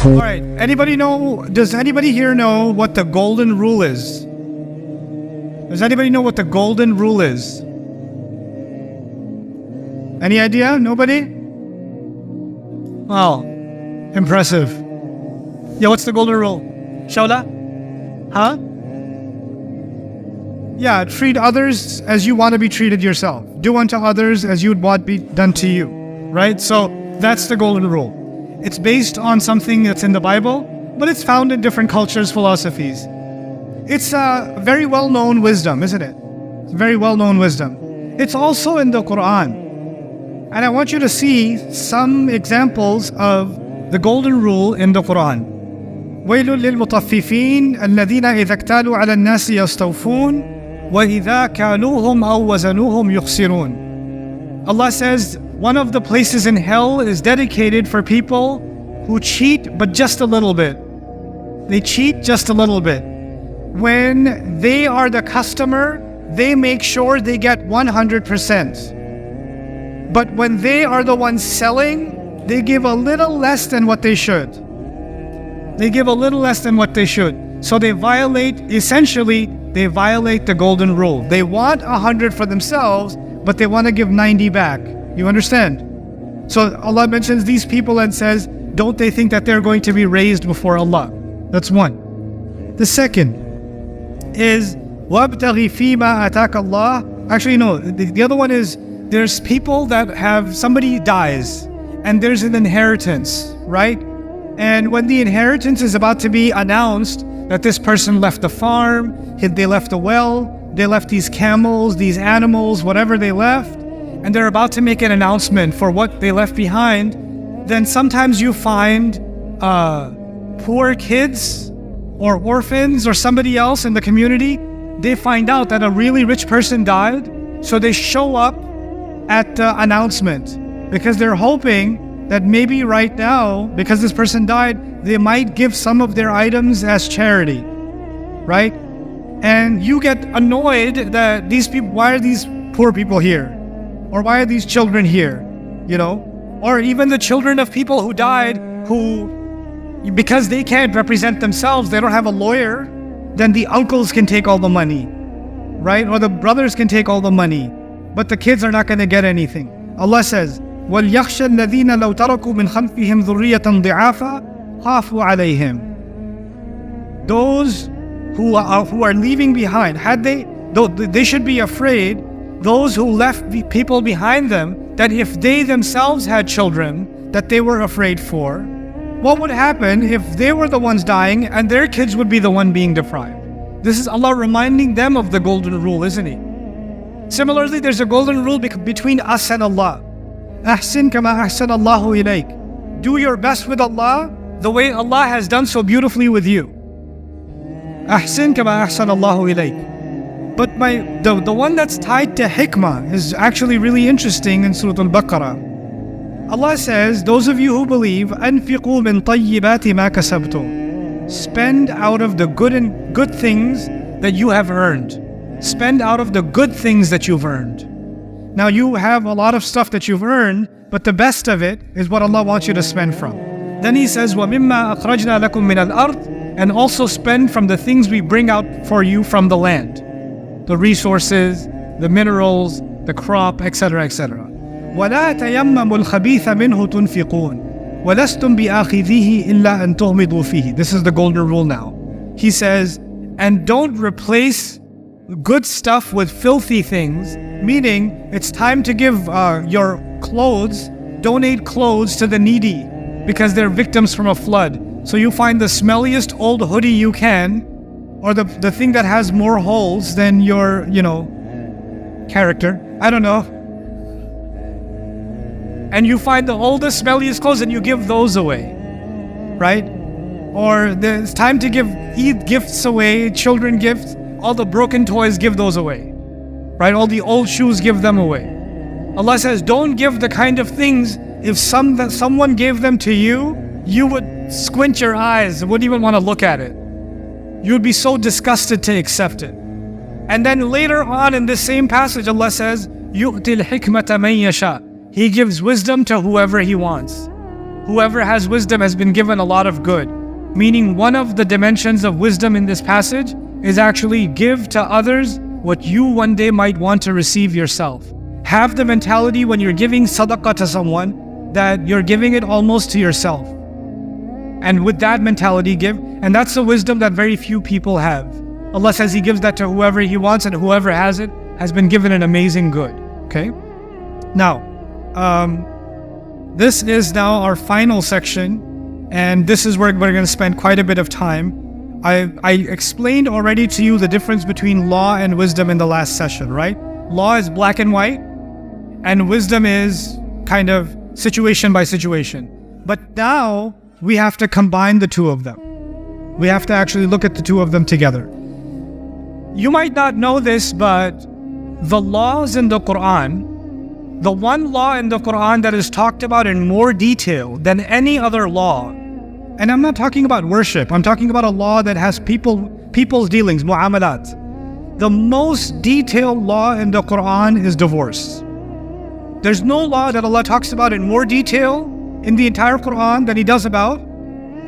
Alright, does anybody here know what the golden rule is? Does anybody know what the golden rule is? Any idea? Nobody? Wow, impressive. Yeah, what's the golden rule? Shaula? Huh? Yeah, treat others as you want to be treated yourself. Do unto others as you would want be done to you. Right? So that's the golden rule. It's based on something that's in the Bible, but it's found in different cultures, philosophies. It's a very well-known wisdom, isn't it? It's very well-known wisdom. It's also in the Quran. And I want you to see some examples of the golden rule in the Quran. وَيْلٌ لِلْمُطَفِّفِينَ الَّذِينَ إِذَا اكْتَالُوا عَلَى النَّاسِ يَسْتَوْفُونَ وَإِذَا كَالُوهُمْ أَوْ وَزَنُوهُمْ يُخْسِرُونَ. Allah says one of the places in hell is dedicated for people who cheat, but just a little bit. They cheat just a little bit. When they are the customer, they make sure they get 100%. But when they are the ones selling, they give a little less than what they should. They give a little less than what they should. So they violate the golden rule. They want 100 for themselves, but they want to give 90 back. You understand? So Allah mentions these people and says, don't they think that they're going to be raised before Allah? That's one. The second is, وَابْتَغِي فِي مَا أَتَاكَ اللَّهُ. Actually, no. The other one is, there's people that have, somebody dies, and there's an inheritance, right? And when the inheritance is about to be announced, that this person left the farm, they left a well, they left these camels, these animals, whatever they left, and they're about to make an announcement for what they left behind, then sometimes you find poor kids or orphans or somebody else in the community, they find out that a really rich person died, so they show up at the announcement because they're hoping that maybe right now, because this person died, they might give some of their items as charity, right? And you get annoyed that these people, why are these poor people here? Or why are these children here? You know? Or even the children of people who died, who, because they can't represent themselves, they don't have a lawyer, then the uncles can take all the money, right? Or the brothers can take all the money, but the kids are not going to get anything. Allah says, وَلْيَخْشَ الَّذِينَ لَوْ تَرَكُوا مِنْ خَلْفِهِمْ ذُرِّيَّةً ضِعَافًا خَافُوا عَلَيْهِمْ. Those who are leaving behind, they should be afraid, those who left people behind them, that if they themselves had children that they were afraid for, what would happen if they were the ones dying and their kids would be the one being deprived? This is Allah reminding them of the golden rule, isn't He? Similarly, there's a golden rule between us and Allah. أحسن كما أحسن الله إليك. Do your best with Allah the way Allah has done so beautifully with you. أحسن كما أحسن الله إليك. But the one that's tied to hikmah is actually really interesting in Surah Al-Baqarah. Allah says, those of you who believe, أنفقوا من طيبات ما كسبتم. Spend out of the good things that you have earned. Spend out of the good things that you've earned. Now you have a lot of stuff that you've earned, but the best of it is what Allah wants you to spend from. Then He says, وَمِمَّا أَخْرَجْنَا لَكُم مِّنَ الْأَرْضِ. And also spend from the things we bring out for you from the land. The resources, the minerals, the crop, etc., etc. وَلَا تَيَمَّمُوا الْخَبِيثَ مِنْهُ تُنْفِقُونَ وَلَسْتُمْ بِآخِذِيهِ إِلَّا أَن تُغْمِضُوا فِيهِ. This is the golden rule now. He says, and don't replace good stuff with filthy things, meaning it's time to give your clothes, donate clothes to the needy because they're victims from a flood. So you find the smelliest old hoodie you can, or the thing that has more holes than your, character. I don't know. And you find the oldest, smelliest clothes and you give those away, right? Or it's time to give Eid gifts away, children gifts, all the broken toys, give those away, right? All the old shoes, give them away. Allah says, don't give the kind of things, if someone gave them to you, you would squint your eyes, wouldn't even want to look at it. You would be so disgusted to accept it. And then later on in this same passage, Allah says, يُؤْتِ الْحِكْمَةَ مَنْ يَشَاءُ. He gives wisdom to whoever He wants. whoever has wisdom has been given a lot of good. Meaning one of the dimensions of wisdom in this passage is actually give to others what you one day might want to receive yourself. Have the mentality when you're giving sadaqah to someone that you're giving it almost to yourself. And with that mentality give, and that's the wisdom that very few people have. Allah says He gives that to whoever He wants, and whoever has it has been given an amazing good. Okay? Now, this is now our final section, and this is where we're going to spend quite a bit of time. I explained already to you the difference between law and wisdom in the last session, right? Law is black and white, and wisdom is kind of situation by situation. But now we have to combine the two of them. We have to actually look at the two of them together. You might not know this, but the laws in the Quran, the one law in the Quran that is talked about in more detail than any other law, and I'm not talking about worship, I'm talking about a law that has people's dealings, mu'amalat. The most detailed law in the Quran is divorce. There's no law that Allah talks about in more detail in the entire Quran than He does about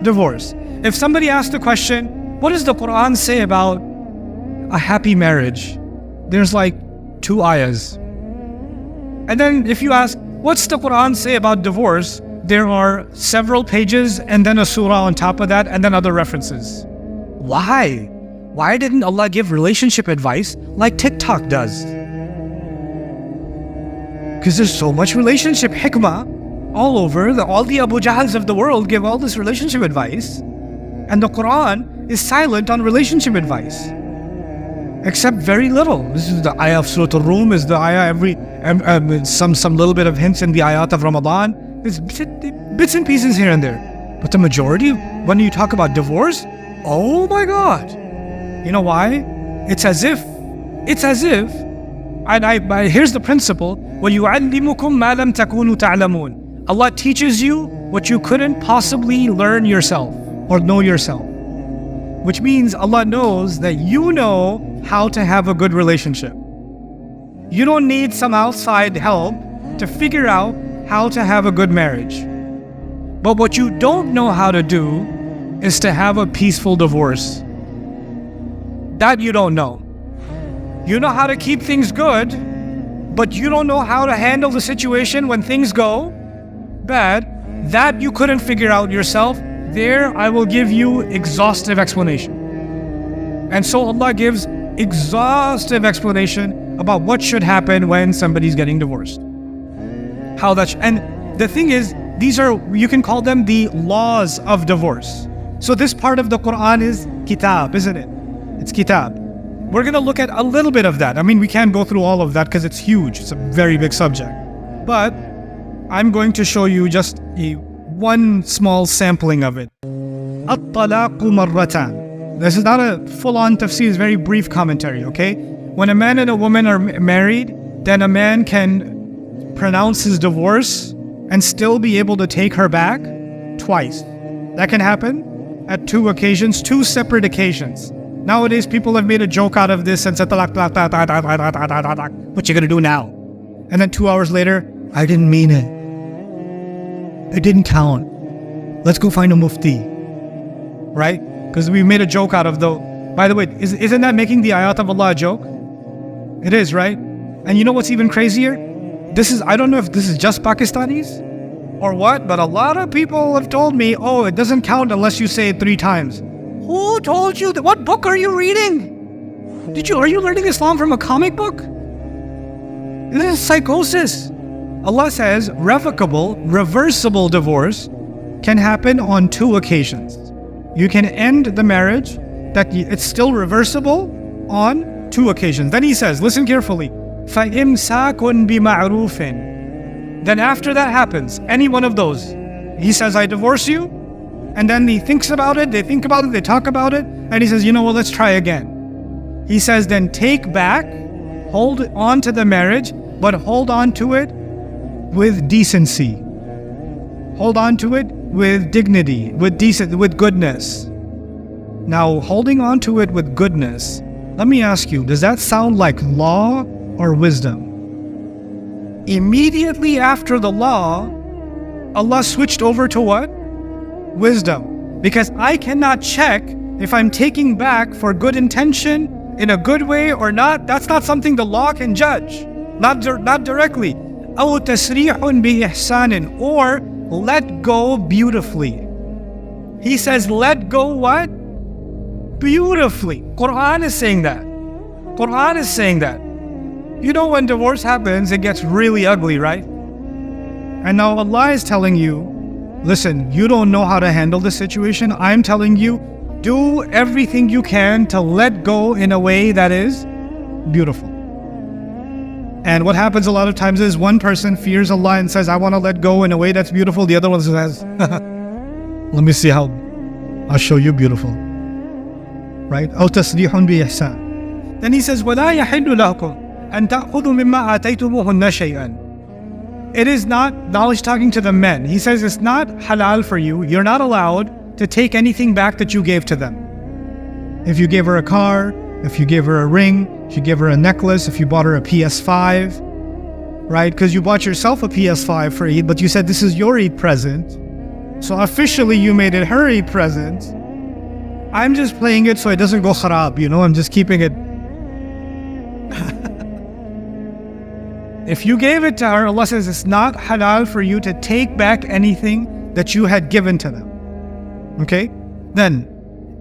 divorce. If somebody asks the question, what does the Quran say about a happy marriage? There's like 2 ayahs. And then if you ask, what's the Quran say about divorce? There are several pages and then a surah on top of that and then other references. Why? Why didn't Allah give relationship advice like TikTok does? Because there's so much relationship hikmah all over. All the Abu Jahals of the world give all this relationship advice, and the Quran is silent on relationship advice, except very little. This is the ayah of Surah Al-Rum, is the ayah some little bit of hints in the ayat of Ramadan. There's bits and pieces here and there. But the majority, when you talk about divorce, oh my God. You know why? It's as if, and here's the principle, وَيُعَلِّمُكُمْ مَا لَمْ تَكُونُوا تَعْلَمُونَ. Allah teaches you what you couldn't possibly learn yourself or know yourself. Which means Allah knows that you know how to have a good relationship. You don't need some outside help to figure out how to have a good marriage. But what you don't know how to do is to have a peaceful divorce. That you don't know. You know how to keep things good, but you don't know how to handle the situation when things go bad. That you couldn't figure out yourself. There I will give you exhaustive explanation. And so Allah gives exhaustive explanation about what should happen when somebody's getting divorced. And the thing is, these are, you can call them the laws of divorce. So this part of the Quran is kitab, isn't it? It's kitab. We're going to look at a little bit of that. I mean, we can't go through all of that because it's huge. It's a very big subject. But I'm going to show you just one small sampling of it. At-talaqu marratan. This is not a full-on tafseer, it's very brief commentary, okay? When a man and a woman are married, then a man can pronounce his divorce and still be able to take her back twice. That can happen at 2 occasions, 2 separate occasions. Nowadays, people have made a joke out of this and said, what you gonna do now? And then 2 hours later, I didn't mean it. It didn't count. Let's go find a mufti. Right? Because we made a joke out of by the way, isn't that making the ayat of Allah a joke? It is, right? And you know what's even crazier? I don't know if this is just Pakistanis or what, but a lot of people have told me, oh, it doesn't count unless you say it 3 times. Who told you that? What book are you reading? Are you learning Islam from a comic book? This is psychosis. Allah says reversible divorce can happen on 2 occasions. You can end the marriage, that it's still reversible on 2 occasions. Then He says, listen carefully, فَإِمْسَاكٌ بِمَعْرُوفٍ. Then after that happens, any one of those, He says, I divorce you, and then he thinks about it, they think about it, they talk about it, and He says, you know what, let's try again. He says, then take back, hold on to the marriage, but hold on to it with decency. Hold on to it with dignity, with goodness. Now, holding on to it with goodness, let me ask you, does that sound like law or wisdom? Immediately after the law Allah switched over to what? Wisdom. Because I cannot check if I'm taking back for good intention, in a good way or not. That's not something the law can judge. Not directly. أو تسريح بإحسان, or let go beautifully. He says let go what? Beautifully. Quran is saying that. Quran is saying that. You know, when divorce happens, it gets really ugly, right? And now Allah is telling you, listen, you don't know how to handle the situation. I'm telling you, do everything you can to let go in a way that is beautiful. And what happens a lot of times is one person fears Allah and says, I want to let go in a way that's beautiful. The other one says, let me see how I'll show you beautiful. Right? أو تسريح بإحسان. Then he says, وَلَا يَحِلُّ لَكُمْ أَن تَأْخُذُوا مِمَّا آتَيْتُمُوهُنَّ شَيْئًا. It is not, knowledge talking to the men. He says it's not halal for you. You're not allowed to take anything back that you gave to them. If you gave her a car, if you gave her a ring, if you gave her a necklace, if you bought her a PS5, right? Because you bought yourself a PS5 for Eid, but you said this is your Eid present. So officially you made it her Eid present. I'm just playing it so it doesn't go kharab, you know? I'm just keeping it. If you gave it to her, Allah says it's not halal for you to take back anything that you had given to them. Okay? Then,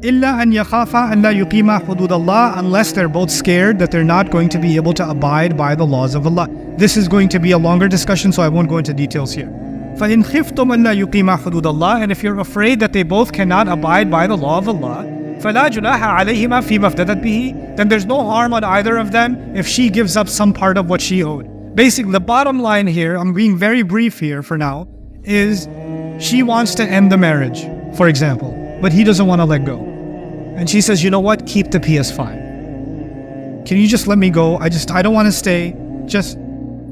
إِلَّا أَن يَخَافَا أَن لَا يُقِيمَا حُدُودَ اللَّهِ, unless they're both scared that they're not going to be able to abide by the laws of Allah. This is going to be a longer discussion, so I won't go into details here. فَإِنْ خِفْتُمْ أَن لَا يُقِيمَا حُدُودَ اللَّهِ, and if you're afraid that they both cannot abide by the law of Allah, فَلَا جُنَاحَ عَلَيْهِمَا فِي مَفْتَدَتْ بِهِ, then there's no harm on either of them if she gives up some part of what she owed. Basically, the bottom line here, I'm being very brief here for now, is she wants to end the marriage, for example, but he doesn't want to let go. And she says, you know what, keep the PS5. Can you just let me go? I don't want to stay, just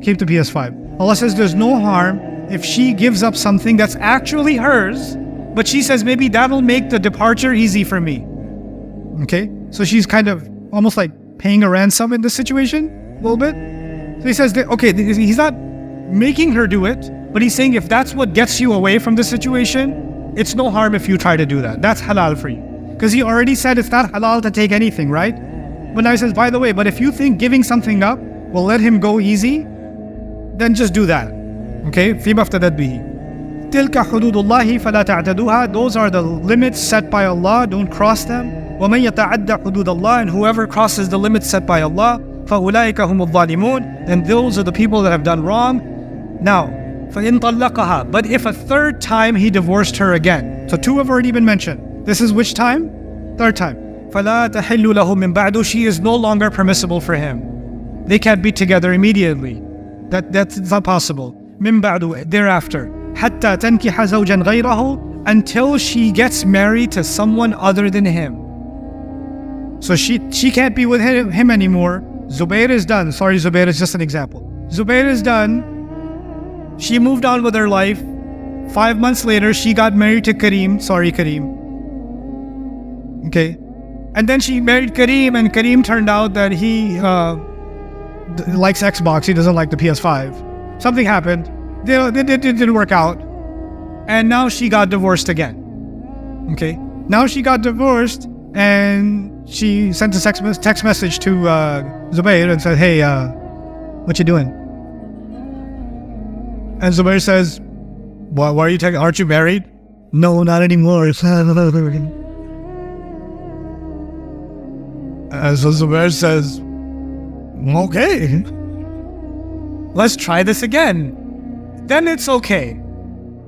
keep the PS5. Allah says there's no harm if she gives up something that's actually hers, but she says maybe that'll make the departure easy for me. Okay? So she's kind of almost like paying a ransom in this situation, a little bit. So he says, okay, he's not making her do it, but he's saying if that's what gets you away from the situation, it's no harm if you try to do that. That's halal for you. Because he already said it's not halal to take anything, right? But now he says, by the way, but if you think giving something up will let him go easy, then just do that. Okay? فِيمَا افْتَدَتْ بِهِ تِلْكَ حُدُودُ اللَّهِ فَلَا تَعْتَدُوهَا. Those are the limits set by Allah, don't cross them. وَمَنْ يَتَعَدَّ حُدُودَ اللَّهِ, and whoever crosses the limits set by Allah, فَأُولَٰئِكَ هُمُ الظَّالِمُونَ, then those are the people that have done wrong. Now, فَإِنْ طَلَّقَهَا, but if a third time he divorced her again, so two have already been mentioned. This is which time? Third time. فَلَا تَحِلُّ لَهُ مِنْ بَعْدُ, she is no longer permissible for him. They can't be together immediately. That's not possible. مِنْ بَعْدُ, thereafter. حَتَّى تَنْكِحَ زَوْجًا غَيْرَهُ, until she gets married to someone other than him. So she can't be with him anymore. Zubair is done. Sorry, Zubair is just an example. Zubair is done. She moved on with her life. 5 months later, she got married to Kareem. Sorry, Kareem. Okay. And then she married Kareem, and Kareem turned out that he likes Xbox. He doesn't like the PS5. Something happened. It didn't work out. And now she got divorced again. Okay. Now she got divorced, and she sent a text message to Zubair and said, hey, what you doing? And Zubair says, why are you texting? Aren't you married? No, not anymore. And so Zubair says, okay, let's try this again. Then it's okay.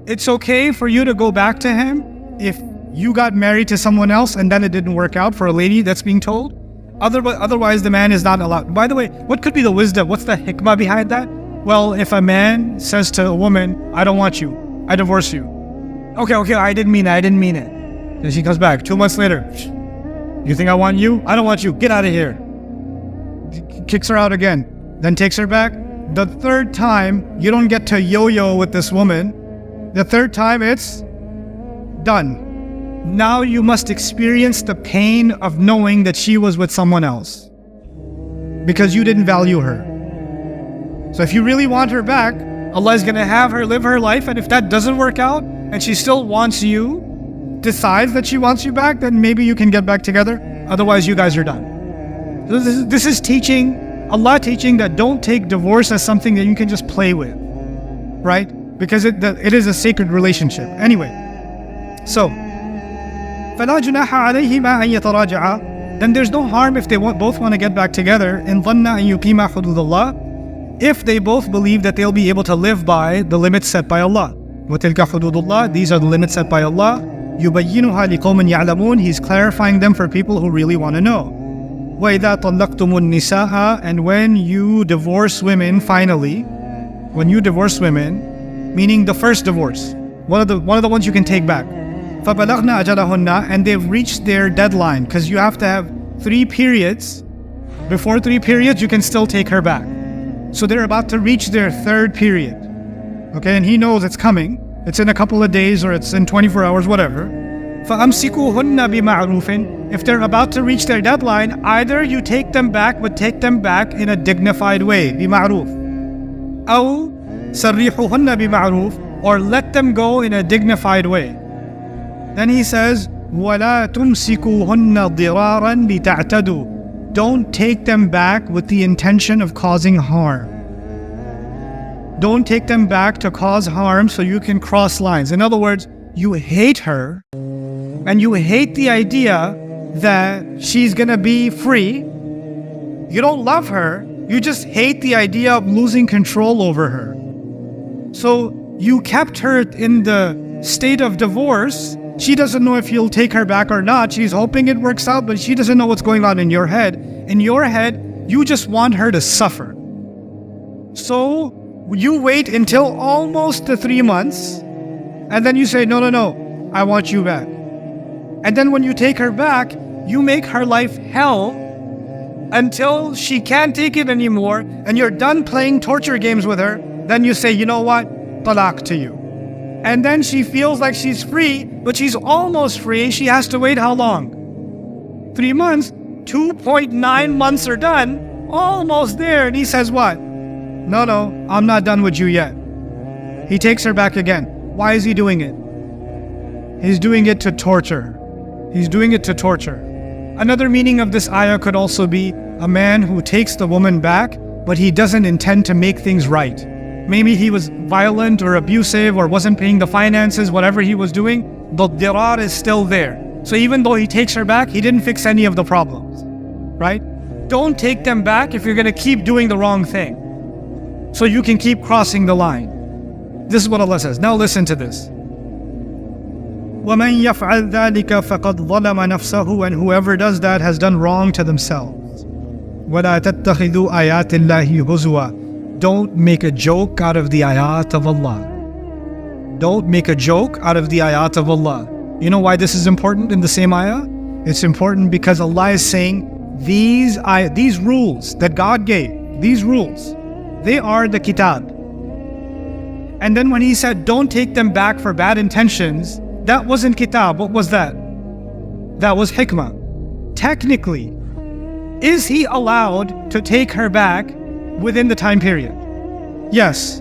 It's okay for you to go back to him if you got married to someone else and then it didn't work out, for a lady that's being told. Otherwise, the man is not allowed. By the way, what could be the wisdom? What's the hikmah behind that? Well, if a man says to a woman, I don't want you, I divorce you. Okay, I didn't mean it. Then she comes back 2 months later. You think I want you? I don't want you. Get out of here. Kicks her out again. Then takes her back. The third time, you don't get to yo-yo with this woman. The third time, it's done. Now you must experience the pain of knowing that she was with someone else because you didn't value her. So if you really want her back, Allah is going to have her live her life, and if that doesn't work out and she still wants you, decides that she wants you back, then maybe you can get back together. Otherwise, you guys are done. So this is teaching, Allah teaching that don't take divorce as something that you can just play with, right? Because it is a sacred relationship. Anyway, so فَلَا جُنَاحَ عَلَيْهِمَا أَن يَتَرَاجَعَا. Then there's no harm if they both want to get back together. إِن ظَنَّ أَن يُقِيمَا حُدُودَ اللَّهِ, if they both believe that they'll be able to live by the limits set by Allah. وَتِلْكَ حُدُودُ اللَّهِ, these are the limits set by Allah. يُبَيِّنُهَا لِقَوْمٍ يَعْلَمُونَ, He's clarifying them for people who really want to know. وَإِذَا طَلَّقْتُمُ النِّسَاءَ, and when you divorce women, finally, when you divorce women, meaning the first divorce, one of the ones you can take back. فَبَلَغْنَا أَجَلَهُنَّ, and they've reached their deadline, because you have to have 3 periods. Before 3 periods, you can still take her back. So they're about to reach their 3rd period. Okay, and he knows it's coming. It's in a couple of days, or it's in 24 hours, whatever. فَأَمْسِكُوهُنَّ بِمَعْرُوفٍ, if they're about to reach their deadline, either you take them back, but take them back in a dignified way, بِمَعْرُوف. أَوْ سَرِّحُهُنَّ بِمَعْرُوف, or let them go in a dignified way. Then he says, وَلَا تُمْسِكُوهُنَّ ضِرَارًا لِتَعْتَدُوا, don't take them back with the intention of causing harm. Don't take them back to cause harm so you can cross lines. In other words, you hate her, and you hate the idea that she's gonna be free. You don't love her, you just hate the idea of losing control over her. So you kept her in the state of divorce. She doesn't know if you'll take her back or not. She's hoping it works out, but she doesn't know what's going on in your head. In your head, you just want her to suffer. So you wait until almost the 3 months, and then you say, no, I want you back. And then when you take her back, you make her life hell until she can't take it anymore, and you're done playing torture games with her. Then you say, you know what? Talaq to you. And then she feels like she's free, but she's almost free. She has to wait how long? 3 months. 2.9 months are done. Almost there. And he says what? No, I'm not done with you yet. He takes her back again. Why is he doing it? He's doing it to torture. He's doing it to torture. Another meaning of this ayah could also be a man who takes the woman back, but he doesn't intend to make things right. Maybe he was violent or abusive or wasn't paying the finances, whatever he was doing, the dirar is still there. So even though he takes her back, he didn't fix any of the problems, right? Don't take them back if you're going to keep doing the wrong thing, so you can keep crossing the line. This is what Allah says. Now listen to this. وَمَنْ يَفْعَلْ ذَلِكَ فَقَدْ ظَلَمَ نَفْسَهُ, and whoever does that has done wrong to themselves. وَلَا تَتَّخِذُوا آيَاتِ اللَّهِ هُزُوًا, don't make a joke out of the ayat of Allah. Don't make a joke out of the ayat of Allah. You know why this is important in the same ayah? It's important because Allah is saying these rules that God gave, these rules, they are the kitab. And then when he said don't take them back for bad intentions, that wasn't kitab. What was that? That was hikmah. Technically, is he allowed to take her back within the time period? Yes.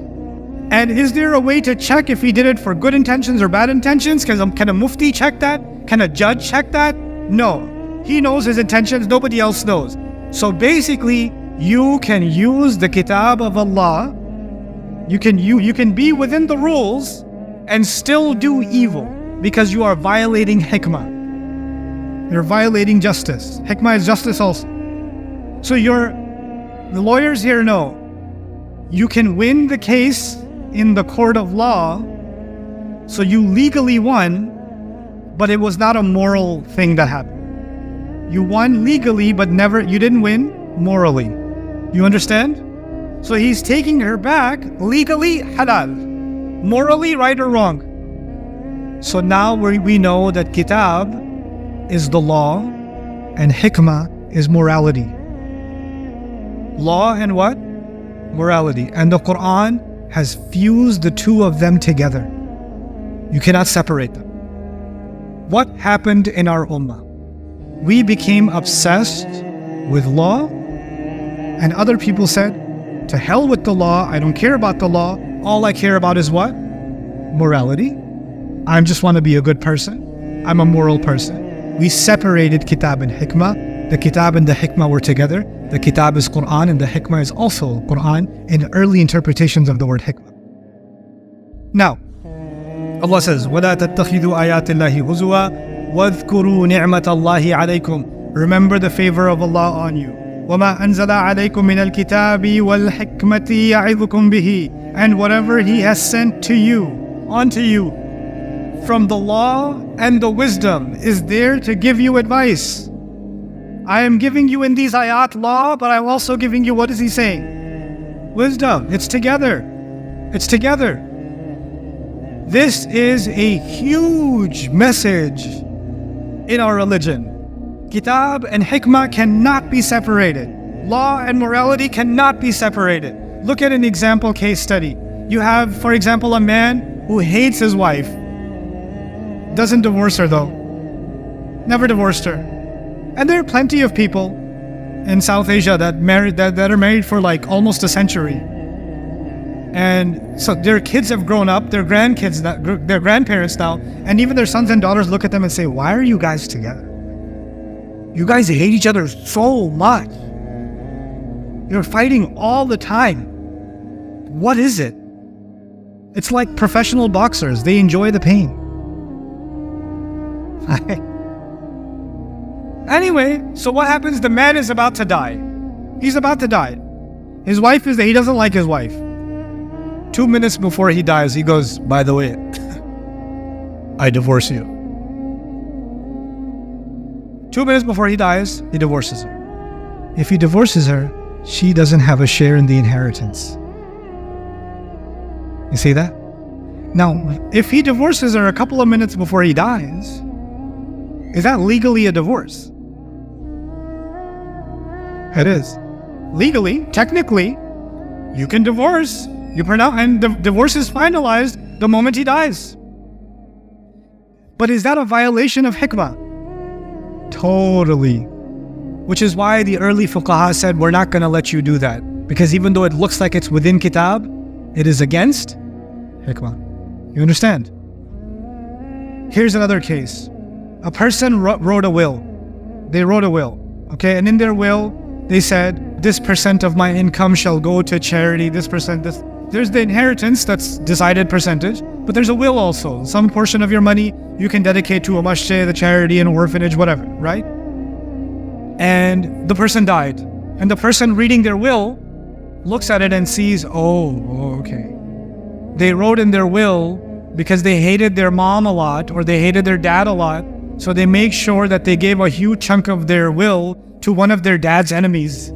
And is there a way to check if he did it for good intentions or bad intentions? Can a mufti check that? Can a judge check that? No. He knows his intentions, nobody else knows. So basically, you can use the kitab of Allah. You can be within the rules and still do evil because you are violating hikmah. You're violating justice. Hikmah is justice also. So the lawyers here know you can win the case in the court of law, so you legally won, but it was not a moral thing that happened. You won legally, but you didn't win morally. You understand? So he's taking her back legally, halal. Morally, right or wrong. So now we know that kitab is the law and hikmah is morality. Law and what? Morality. And the Quran has fused the two of them together. You cannot separate them. What happened in our ummah? We became obsessed with law, and other people said, to hell with the law, I don't care about the law, all I care about is what? Morality. I just want to be a good person. I'm a moral person. We separated kitab and hikmah. The kitab and the hikmah were together. The kitab is Quran and the hikmah is also Quran in early interpretations of the word hikmah. Now, Allah says, وَلَا تَتَّخِذُوا آيَاتِ اللَّهِ هُزُوًا وَاذْكُرُوا نِعْمَةَ اللَّهِ عَلَيْكُمْ. Remember the favor of Allah on you. وَمَا أَنزَلَ عَلَيْكُمْ مِنَ الْكِتَابِ وَالْحِكْمَةِ يَعِظُكُمْ بِهِ. And whatever He has sent to you, onto you, from the law and the wisdom is there to give you advice. I am giving you in these ayat law, but I'm also giving you, what is He saying? Wisdom. It's together. It's together. This is a huge message in our religion. Kitab and hikmah cannot be separated. Law and morality cannot be separated. Look at an example case study. You have, for example, a man who hates his wife. Doesn't divorce her though. Never divorced her. And there are plenty of people in South Asia that are married for like almost a century. And so their kids have grown up, their grandparents now, and even their sons and daughters look at them and say, why are you guys together? You guys hate each other so much. You're fighting all the time. What is it? It's like professional boxers. They enjoy the pain. Anyway, so what happens? The man is about to die. He's about to die. His wife is there. He doesn't like his wife. 2 minutes before he dies, he goes, by the way, I divorce you. 2 minutes before he dies, he divorces her. If he divorces her, she doesn't have a share in the inheritance. You see that? Now, if he divorces her a couple of minutes before he dies, is that legally a divorce? It is. Legally, technically, you can divorce. And the divorce is finalized the moment he dies. But is that a violation of hikmah? Totally. Which is why the early fuqaha said, we're not going to let you do that. Because even though it looks like it's within kitab, it is against hikmah. You understand? Here's another case. A person wrote a will. They wrote a will. Okay, and in their will, they said, this percent of my income shall go to charity, this percent, this. There's the inheritance, that's decided percentage, but there's a will also. Some portion of your money you can dedicate to a masjid, a charity, an orphanage, whatever, right? And the person died. And the person reading their will looks at it and sees, okay. They wrote in their will because they hated their mom a lot or they hated their dad a lot, so they make sure that they gave a huge chunk of their will to one of their dad's enemies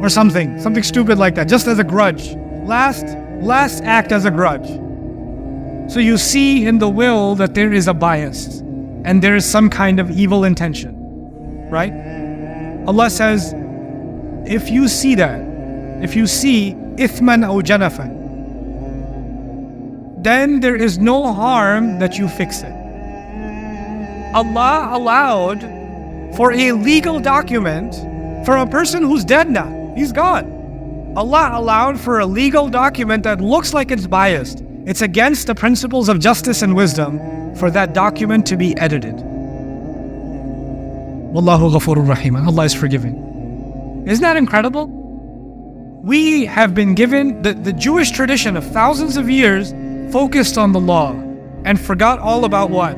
or something stupid like that, just as a grudge. Last act as a grudge. So you see in the will that there is a bias and there is some kind of evil intention, right? Allah says, if you see that, if you see ithman aw janafan, then there is no harm that you fix it. Allah allowed for a legal document for a person who's dead now. He's gone. Allah allowed for a legal document that looks like it's biased. It's against the principles of justice and wisdom for that document to be edited. Wallahu ghafurur rahim. Allah is forgiving. Isn't that incredible? We have been given the Jewish tradition of thousands of years focused on the law and forgot all about what?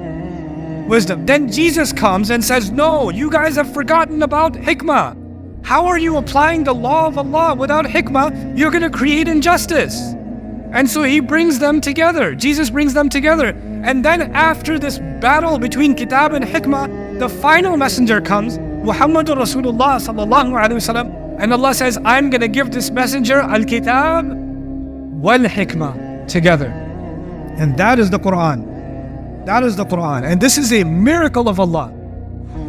Wisdom. Then Jesus comes and says, no, you guys have forgotten about hikmah. How are you applying the law of Allah without hikmah? You're going to create injustice. And so He brings them together. Jesus brings them together. And then after this battle between kitab and hikmah, the final messenger comes, Muhammadur Rasulullah sallallahu alaihi wasallam, and Allah says, I'm going to give this messenger al-kitab wal-hikmah together. And that is the Quran. That is the Quran. And this is a miracle of Allah.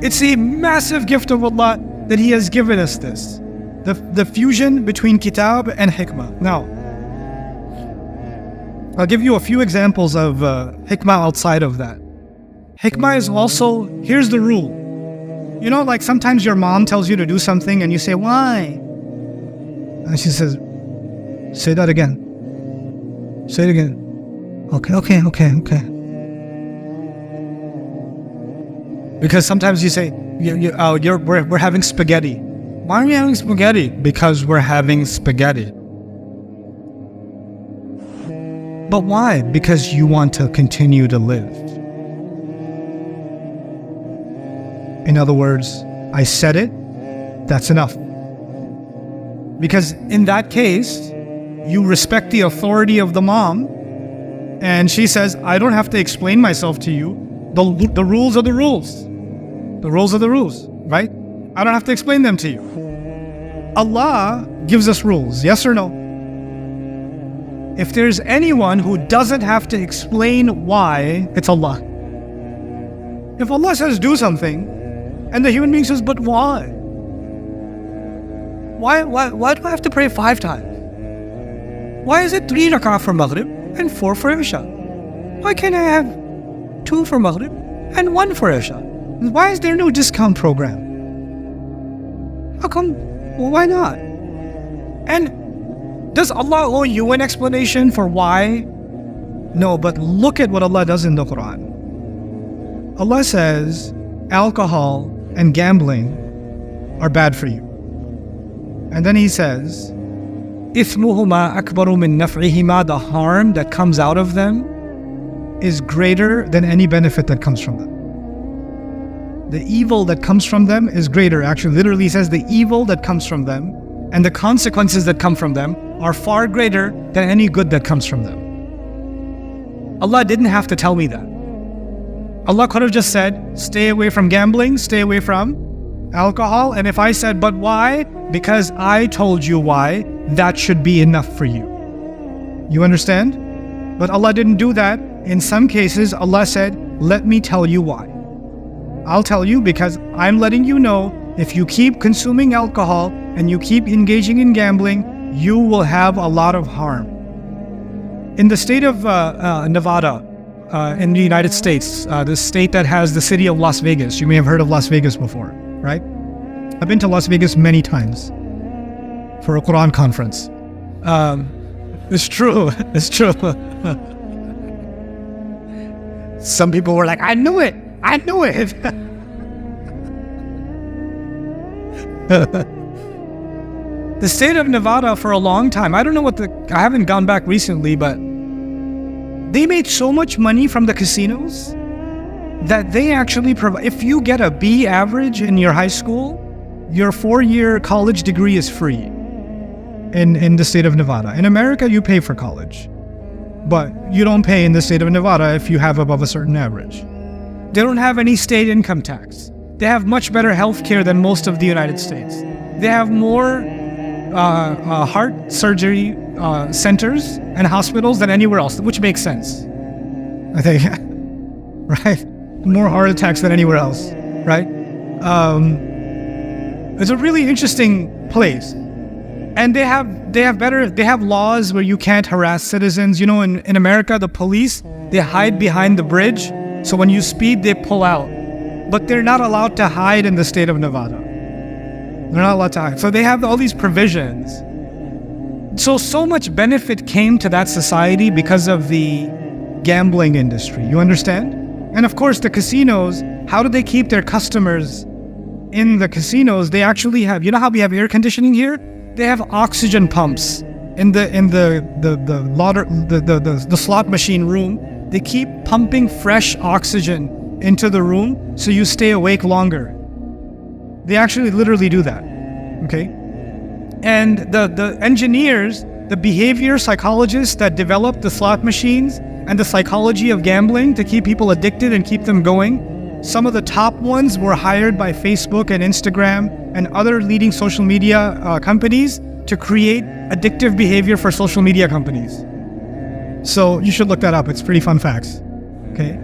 It's a massive gift of Allah that He has given us this. The fusion between kitab and hikmah. Now, I'll give you a few examples of hikmah outside of that. Hikmah is also, here's the rule. You know, like sometimes your mom tells you to do something and you say, why? And she says, say that again. Say it again. Okay. Because sometimes you say, we're having spaghetti. Why are we having spaghetti? Because we're having spaghetti. But why? Because you want to continue to live. In other words, I said it, that's enough. Because in that case, you respect the authority of the mom, and she says, I don't have to explain myself to you. The rules are the rules. The rules are the rules, right? I don't have to explain them to you. Allah gives us rules, yes or no? If there's anyone who doesn't have to explain why, it's Allah. If Allah says do something, and the human being says, but why? Why do I have to pray 5 times? Why is it 3 rak'ah for Maghrib and 4 for Isha? Why can't I have 2 for Maghrib and 1 for Isha? Why is there no discount program? How come? Well, why not? And does Allah owe you an explanation for why? No, but look at what Allah does in the Quran. Allah says alcohol and gambling are bad for you. And then He says, إِثْمُهُمَا أَكْبَرُ مِن نَفْعِهِمَا, the harm that comes out of them is greater than any benefit that comes from them. The evil that comes from them is greater. Actually, literally says the evil that comes from them and the consequences that come from them are far greater than any good that comes from them. Allah didn't have to tell me that. Allah could have just said, stay away from gambling, stay away from alcohol. And if I said, but why? Because I told you why, that should be enough for you. You understand? But Allah didn't do that. In some cases, Allah said, let me tell you why. I'll tell you because I'm letting you know if you keep consuming alcohol and you keep engaging in gambling, you will have a lot of harm. In the state of Nevada, in the United States, the state that has the city of Las Vegas, you may have heard of Las Vegas before, right? I've been to Las Vegas many times for a Quran conference. It's true, it's true. Some people were like, I knew it. The state of Nevada for a long time, I don't know I haven't gone back recently, but they made so much money from the casinos that they actually provide, if you get a B average in your high school, your 4-year college degree is free in the state of Nevada. In America, you pay for college, but you don't pay in the state of Nevada if you have above a certain average. They don't have any state income tax. They have much better health care than most of the United States. They have more heart surgery centers and hospitals than anywhere else, which makes sense, I think, right? More heart attacks than anywhere else, right? It's a really interesting place. And they have laws where you can't harass citizens. You know, in America, the police, they hide behind the bridge. So when you speed, they pull out. But they're not allowed to hide in the state of Nevada. They're not allowed to hide. So they have all these provisions. So much benefit came to that society because of the gambling industry. You understand? And of course, the casinos, how do they keep their customers in the casinos? They actually have, you know how we have air conditioning here? They have oxygen pumps in the slot machine room. They keep pumping fresh oxygen into the room so you stay awake longer. They actually literally do that, okay? And the engineers, the behavior psychologists that developed the slot machines and the psychology of gambling to keep people addicted and keep them going, some of the top ones were hired by Facebook and Instagram and other leading social media companies to create addictive behavior for social media companies. So you should look that up. It's pretty fun facts, okay?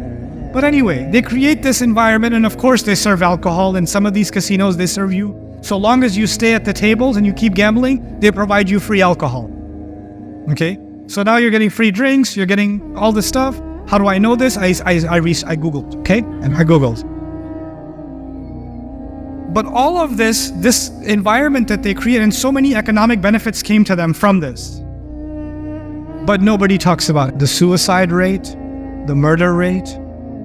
But anyway, they create this environment, and of course they serve alcohol. In some of these casinos, they serve you, so long as you stay at the tables and you keep gambling, they provide you free alcohol, okay? So now you're getting free drinks, you're getting all this stuff. How do I know this? I Googled, okay? And I Googled. But all of this environment that they create, and so many economic benefits came to them from this. But nobody talks about the suicide rate, the murder rate,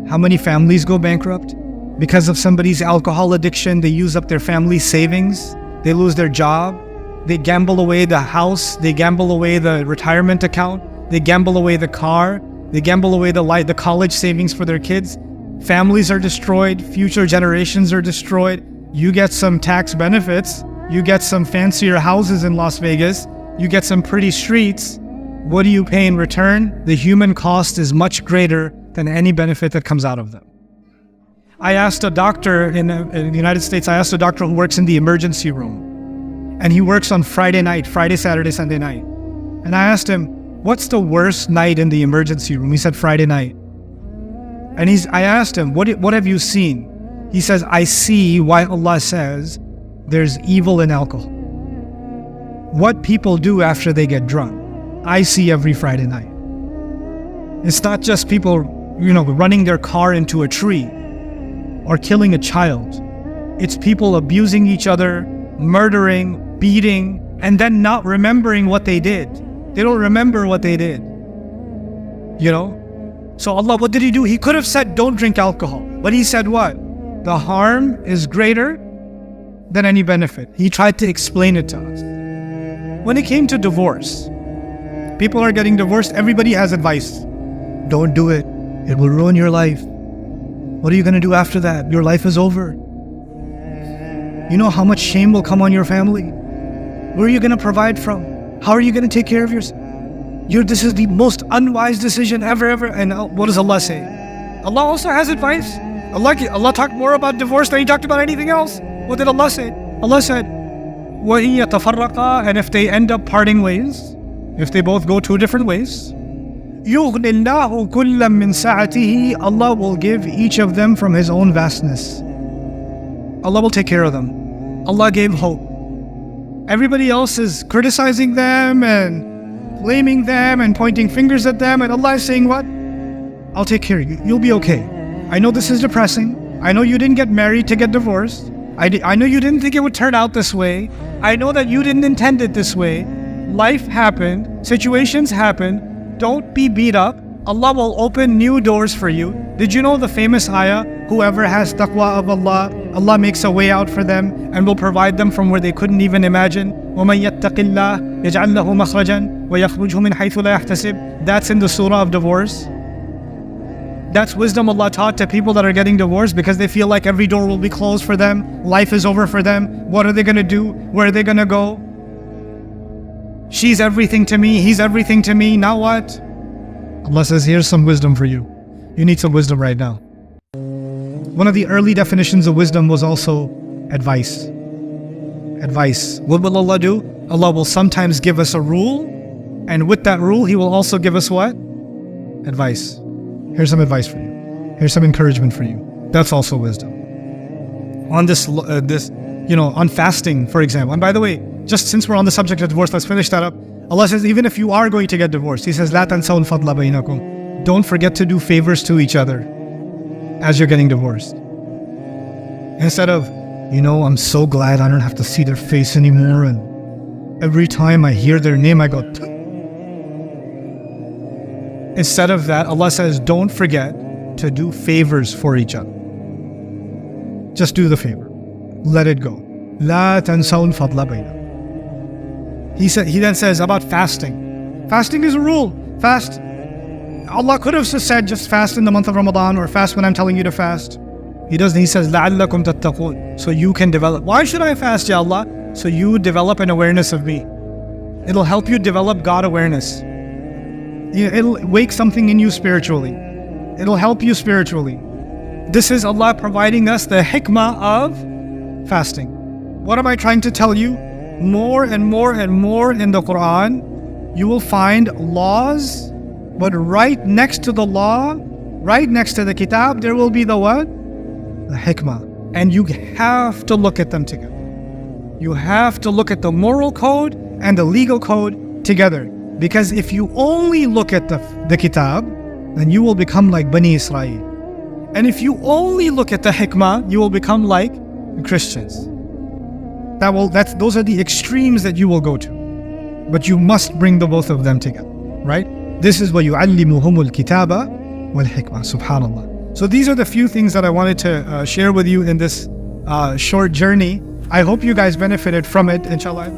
how many families go bankrupt because of somebody's alcohol addiction. They use up their family's savings, they lose their job, they gamble away the house, they gamble away the retirement account, they gamble away the car, they gamble away the college savings for their kids. Families are destroyed, future generations are destroyed. You get some tax benefits, you get some fancier houses in Las Vegas, you get some pretty streets. What do you pay in return? The human cost is much greater than any benefit that comes out of them. I asked a doctor in the United States, I asked a doctor who works in the emergency room. And he works on Friday night, Friday, Saturday, Sunday night. And I asked him, what's the worst night in the emergency room? He said, Friday night. And I asked him, what have you seen? He says, I see why Allah says there's evil in alcohol. What people do after they get drunk, I see every Friday night. It's not just people, running their car into a tree or killing a child. It's people abusing each other, murdering, beating, and then not remembering what they did. They don't remember what they did. So Allah, what did He do? He could have said, don't drink alcohol. But He said what? The harm is greater than any benefit. He tried to explain it to us. When it came to divorce, people are getting divorced, everybody has advice. Don't do it. It will ruin your life. What are you going to do after that? Your life is over. You know how much shame will come on your family? Where are you going to provide from? How are you going to take care of yourself? This is the most unwise decision ever. And what does Allah say? Allah also has advice. Allah talked more about divorce than He talked about anything else. What did Allah say? Allah said, وَإِن يَتَفَرَّقَا, and if they end up parting ways, if they both go two different ways, يُغْنِ اللَّهُ كُلًّا مِّن سَعَتِهِ, Allah will give each of them from His own vastness. Allah will take care of them. Allah gave hope. Everybody else is criticizing them and blaming them and pointing fingers at them, and Allah is saying what? I'll take care of you. You'll be okay. I know this is depressing. I know you didn't get married to get divorced. I know you didn't think it would turn out this way. I know that you didn't intend it this way. Life happened. Situations happened. Don't be beat up. Allah will open new doors for you. Did you know the famous ayah? Whoever has taqwa of Allah, Allah makes a way out for them and will provide them from where they couldn't even imagine. وَمَن يَتَّقِ اللَّهِ يَجْعَلْ لَهُ مَخْرَجًا وَيَخْرُجْهُ مِنْ حَيْثُ لَا يَحْتَسِبُ. That's in the surah of divorce. That's wisdom Allah taught to people that are getting divorced because they feel like every door will be closed for them. Life is over for them. What are they going to do? Where are they going to go? She's everything to me. He's everything to me. Now what? Allah says, here's some wisdom for you. You need some wisdom right now. One of the early definitions of wisdom was also advice. Advice. What will Allah do? Allah will sometimes give us a rule, and with that rule, He will also give us what? Advice. Here's some advice for you. Here's some encouragement for you. That's also wisdom. On on fasting, for example. And by the way, just since we're on the subject of divorce, let's finish that up. Allah says, even if you are going to get divorced, He says, لا تنسوا الفضل بينكم. Don't forget to do favors to each other as you're getting divorced. Instead of, I'm so glad I don't have to see their face anymore, and every time I hear their name, I go, Instead of that, Allah says, don't forget to do favors for each other. Just do the favor. Let it go. لا تنسوا الفضل بينكم. He then says about fasting. Fasting is a rule. Fast. Allah could have said just fast in the month of Ramadan or fast when I'm telling you to fast. He doesn't. He says, لَعَلَّكُمْ تَتَّقُونَ. So you can develop. Why should I fast, Ya Allah? So you develop an awareness of me. It'll help you develop God awareness. It'll wake something in you spiritually. It'll help you spiritually. This is Allah providing us the hikmah of fasting. What am I trying to tell you? More and more and more in the Quran, you will find laws, but right next to the law, right next to the kitab, there will be the what? The hikmah. And you have to look at them together. You have to look at the moral code and the legal code together. Because if you only look at the kitab, then you will become like Bani Israel. And if you only look at the hikmah, you will become like the Christians. Those are the extremes that you will go to. But you must bring the both of them together. right? This is وَيُعَلِّمُهُمُ الْكِتَابَ وَالْحِكْمَةِ. Subhanallah. So these are the few things that I wanted to share with you in this short journey. I hope you guys benefited from it, inshallah.